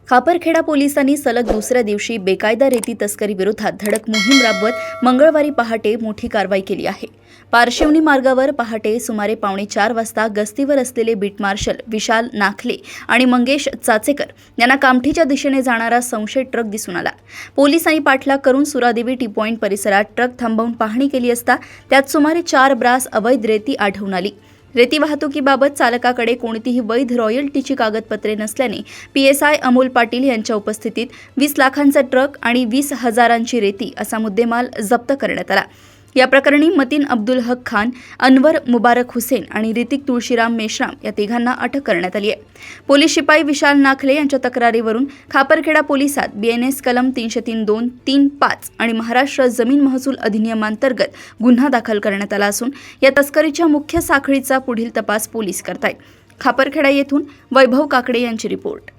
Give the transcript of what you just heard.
खापरखेडा पोलिसांनी सलग दुसऱ्या दिवशी बेकायदा रेती तस्करी विरोधात धडक मोहीम राबवत मंगळवारी पहाटे मोठी कारवाई केली आहे. पारशिवनी मार्गावर पहाटे सुमारे 3:45 वाजता गस्तीवर असलेले बीट मार्शल विशाल नाखले आणि मंगेश चाचेकर यांना कामठीच्या दिशेने जाणारा संशयित ट्रक दिसून आला. पोलिसांनी पाठलाग करून सुरादेवी टी पॉइंट परिसरात ट्रक थांबवून पाहणी केली असता त्यात सुमारे 4 ब्रास अवैध रेती आढळून आली. रेती वाहतुकीबाबत चालकाकडे कोणतीही वैध रॉयल्टीची कागदपत्रे नसल्याने PSI अमोल पाटील यांच्या उपस्थितीत 20 लाखांचा ट्रक आणि 20,000ची रेती असा मुद्देमाल जप्त करण्यात आला. या प्रकरणी मतीन अब्दुल हक खान, अनवर मुबारक हुसेन आणि ऋतिक तुळशीराम मेश्राम या तिघांना अटक करण्यात आली आहे. पोलीस शिपाई विशाल नाखले यांच्या तक्रारीवरून खापरखेडा पोलिसात BNS कलम 303(2), 3(5) आणि महाराष्ट्र जमीन महसूल अधिनियमांतर्गत गुन्हा दाखल करण्यात आला असून या तस्करीच्या मुख्य साखळीचा पुढील तपास पोलीस करतायत. खापरखेडा येथून वैभव काकडे यांची रिपोर्ट.